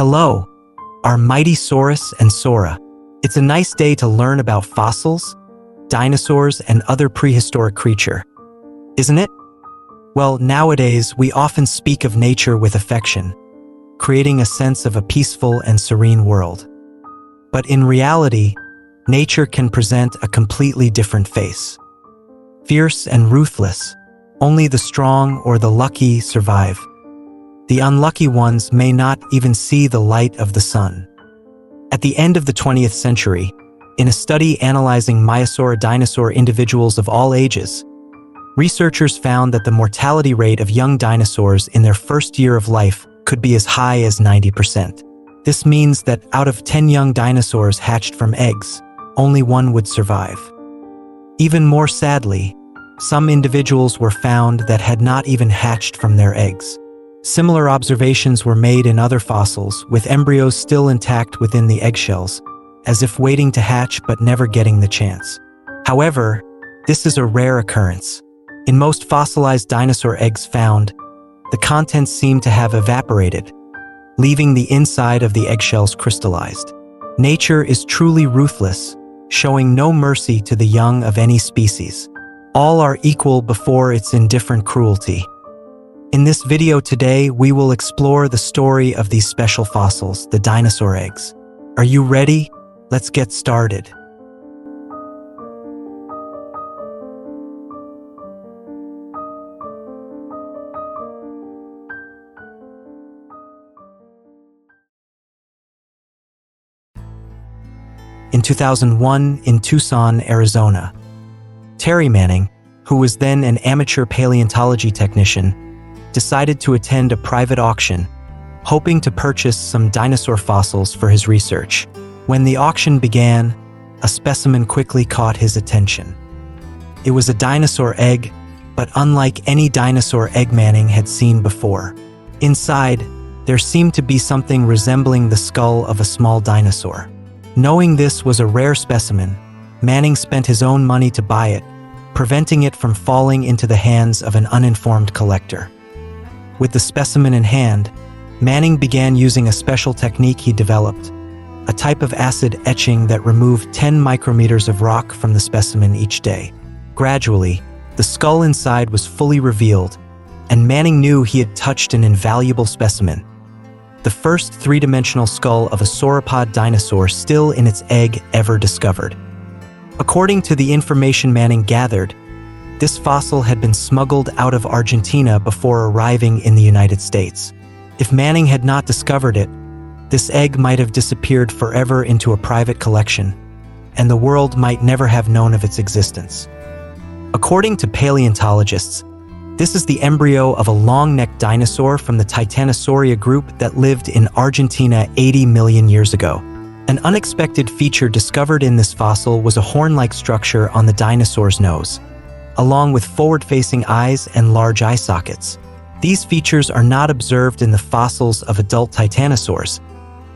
Hello, our mighty Saurus and Sora. It's a nice day to learn about fossils, dinosaurs, and other prehistoric creatures, isn't it? Well, nowadays we often speak of nature with affection, creating a sense of a peaceful and serene world. But in reality, nature can present a completely different face. Fierce and ruthless, only the strong or the lucky survive. The unlucky ones may not even see the light of the sun. At the end of the 20th century, in a study analyzing Maiasaura dinosaur individuals of all ages, researchers found that the mortality rate of young dinosaurs in their first year of life could be as high as 90%. This means that out of 10 young dinosaurs hatched from eggs, only one would survive. Even more sadly, some individuals were found that had not even hatched from their eggs. Similar observations were made in other fossils, with embryos still intact within the eggshells, as if waiting to hatch but never getting the chance. However, this is a rare occurrence. In most fossilized dinosaur eggs found, the contents seem to have evaporated, leaving the inside of the eggshells crystallized. Nature is truly ruthless, showing no mercy to the young of any species. All are equal before its indifferent cruelty. In this video today, we will explore the story of these special fossils, the dinosaur eggs. Are you ready? Let's get started. In 2001, in Tucson, Arizona, Terry Manning, who was then an amateur paleontology technician, decided to attend a private auction, hoping to purchase some dinosaur fossils for his research. When the auction began, a specimen quickly caught his attention. It was a dinosaur egg, but unlike any dinosaur egg Manning had seen before. Inside, there seemed to be something resembling the skull of a small dinosaur. Knowing this was a rare specimen, Manning spent his own money to buy it, preventing it from falling into the hands of an uninformed collector. With the specimen in hand, Manning began using a special technique he developed, a type of acid etching that removed 10 micrometers of rock from the specimen each day. Gradually, the skull inside was fully revealed, and Manning knew he had touched an invaluable specimen, the first three-dimensional skull of a sauropod dinosaur still in its egg ever discovered. According to the information Manning gathered, this fossil had been smuggled out of Argentina before arriving in the United States. If Manning had not discovered it, this egg might have disappeared forever into a private collection, and the world might never have known of its existence. According to paleontologists, this is the embryo of a long-necked dinosaur from the Titanosauria group that lived in Argentina 80 million years ago. An unexpected feature discovered in this fossil was a horn-like structure on the dinosaur's nose, along with forward-facing eyes and large eye sockets. These features are not observed in the fossils of adult titanosaurs,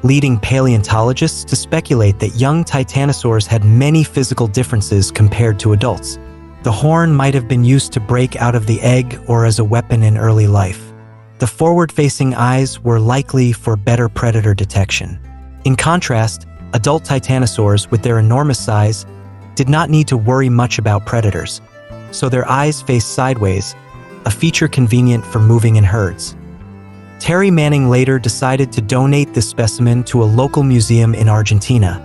leading paleontologists to speculate that young titanosaurs had many physical differences compared to adults. The horn might have been used to break out of the egg or as a weapon in early life. The forward-facing eyes were likely for better predator detection. In contrast, adult titanosaurs, with their enormous size, did not need to worry much about predators, so their eyes faced sideways, a feature convenient for moving in herds. Terry Manning later decided to donate this specimen to a local museum in Argentina,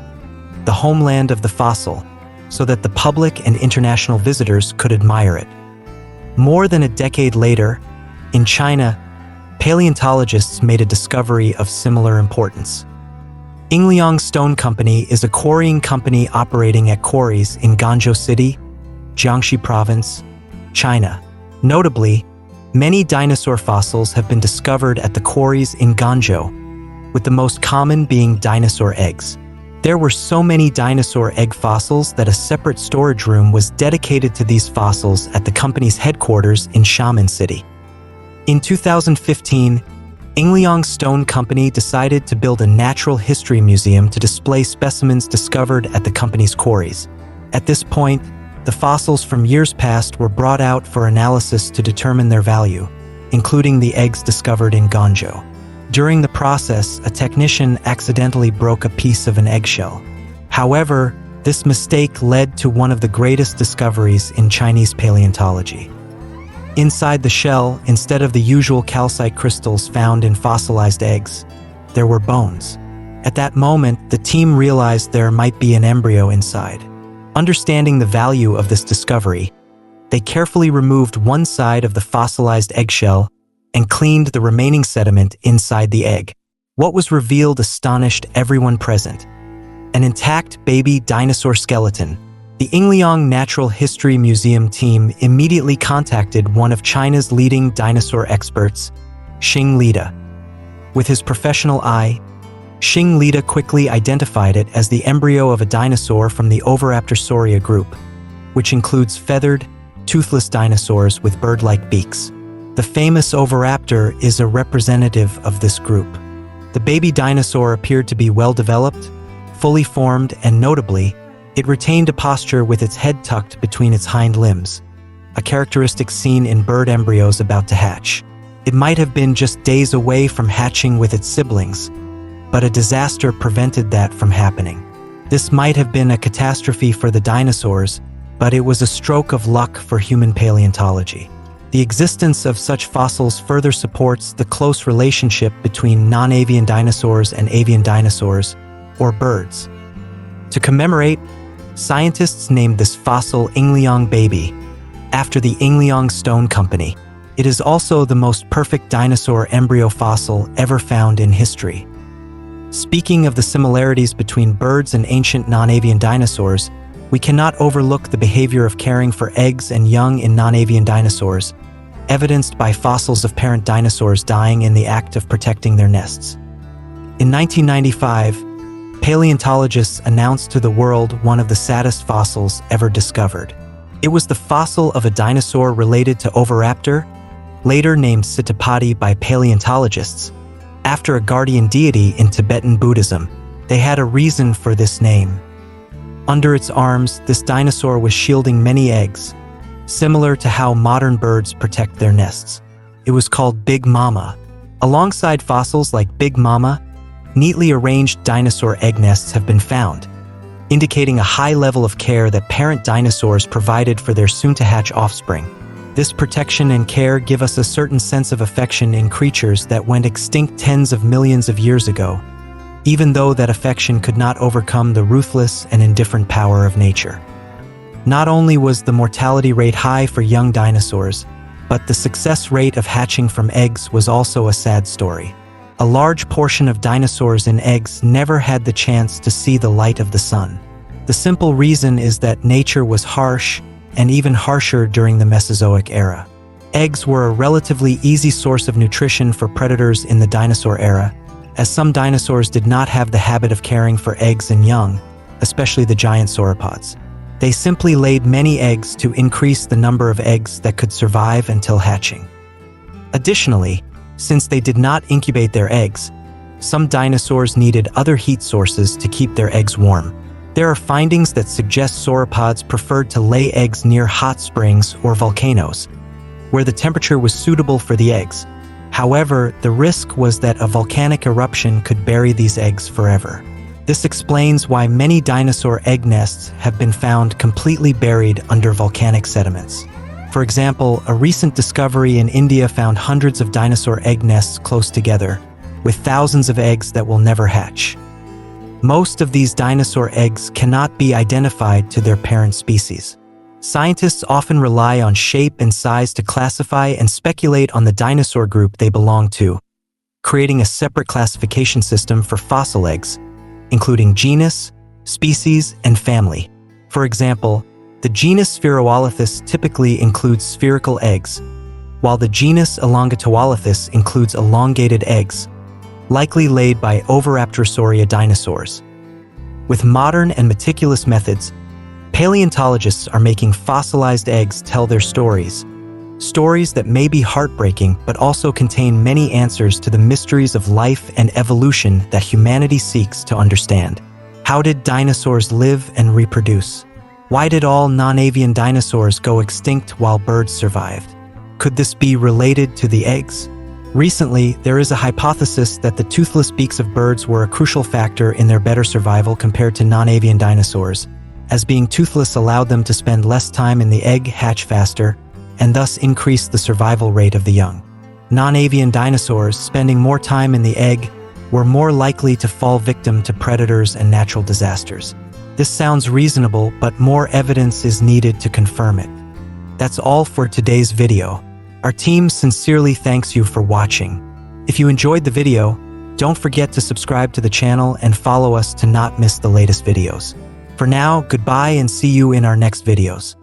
the homeland of the fossil, so that the public and international visitors could admire it. More than a decade later, in China, paleontologists made a discovery of similar importance. Yingliang Stone Company is a quarrying company operating at quarries in Guangzhou City, Jiangxi Province, China. Notably, many dinosaur fossils have been discovered at the quarries in Guangzhou, with the most common being dinosaur eggs. There were so many dinosaur egg fossils that a separate storage room was dedicated to these fossils at the company's headquarters in Xiamen City. In 2015, Yingliang Stone Company decided to build a natural history museum to display specimens discovered at the company's quarries. At this point, the fossils from years past were brought out for analysis to determine their value, including the eggs discovered in Guangzhou. During the process, a technician accidentally broke a piece of an eggshell. However, this mistake led to one of the greatest discoveries in Chinese paleontology. Inside the shell, instead of the usual calcite crystals found in fossilized eggs, there were bones. At that moment, the team realized there might be an embryo inside. Understanding the value of this discovery, they carefully removed one side of the fossilized eggshell and cleaned the remaining sediment inside the egg. What was revealed astonished everyone present: an intact baby dinosaur skeleton. The Yingliang Natural History Museum team immediately contacted one of China's leading dinosaur experts, Xing Lida. With his professional eye, Xing Lida quickly identified it as the embryo of a dinosaur from the Oviraptorsauria group, which includes feathered, toothless dinosaurs with bird-like beaks. The famous Oviraptor is a representative of this group. The baby dinosaur appeared to be well-developed, fully formed, and notably, it retained a posture with its head tucked between its hind limbs, a characteristic seen in bird embryos about to hatch. It might have been just days away from hatching with its siblings, but a disaster prevented that from happening. This might have been a catastrophe for the dinosaurs, but it was a stroke of luck for human paleontology. The existence of such fossils further supports the close relationship between non-avian dinosaurs and avian dinosaurs, or birds. To commemorate, scientists named this fossil Yingliang baby, after the Yingliang Stone Company. It is also the most perfect dinosaur embryo fossil ever found in history. Speaking of the similarities between birds and ancient non-avian dinosaurs, we cannot overlook the behavior of caring for eggs and young in non-avian dinosaurs, evidenced by fossils of parent dinosaurs dying in the act of protecting their nests. In 1995, paleontologists announced to the world one of the saddest fossils ever discovered. It was the fossil of a dinosaur related to Oviraptor, later named Sittapati by paleontologists, after a guardian deity in Tibetan Buddhism. They had a reason for this name. Under its arms, this dinosaur was shielding many eggs, similar to how modern birds protect their nests. It was called Big Mama. Alongside fossils like Big Mama, neatly arranged dinosaur egg nests have been found, indicating a high level of care that parent dinosaurs provided for their soon-to-hatch offspring. This protection and care give us a certain sense of affection in creatures that went extinct tens of millions of years ago, even though that affection could not overcome the ruthless and indifferent power of nature. Not only was the mortality rate high for young dinosaurs, but the success rate of hatching from eggs was also a sad story. A large portion of dinosaurs in eggs never had the chance to see the light of the sun. The simple reason is that nature was harsh, and even harsher during the Mesozoic era. Eggs were a relatively easy source of nutrition for predators in the dinosaur era, as some dinosaurs did not have the habit of caring for eggs and young, especially the giant sauropods. They simply laid many eggs to increase the number of eggs that could survive until hatching. Additionally, since they did not incubate their eggs, some dinosaurs needed other heat sources to keep their eggs warm. There are findings that suggest sauropods preferred to lay eggs near hot springs or volcanoes, where the temperature was suitable for the eggs. However, the risk was that a volcanic eruption could bury these eggs forever. This explains why many dinosaur egg nests have been found completely buried under volcanic sediments. For example, a recent discovery in India found hundreds of dinosaur egg nests close together, with thousands of eggs that will never hatch. Most of these dinosaur eggs cannot be identified to their parent species. Scientists often rely on shape and size to classify and speculate on the dinosaur group they belong to, creating a separate classification system for fossil eggs, including genus, species, and family. For example, the genus Spheroolithus typically includes spherical eggs, while the genus Elongatoolithus includes elongated eggs, likely laid by Oviraptorsauria dinosaurs. With modern and meticulous methods, paleontologists are making fossilized eggs tell their stories that may be heartbreaking but also contain many answers to the mysteries of life and evolution that humanity seeks to understand. How did dinosaurs live and reproduce? Why did all non-avian dinosaurs go extinct while birds survived? Could this be related to the eggs? Recently, there is a hypothesis that the toothless beaks of birds were a crucial factor in their better survival compared to non-avian dinosaurs, as being toothless allowed them to spend less time in the egg, hatch faster, and thus increase the survival rate of the young. Non-avian dinosaurs, spending more time in the egg, were more likely to fall victim to predators and natural disasters. This sounds reasonable, but more evidence is needed to confirm it. That's all for today's video. Our team sincerely thanks you for watching. If you enjoyed the video, don't forget to subscribe to the channel and follow us to not miss the latest videos. For now, goodbye and see you in our next videos.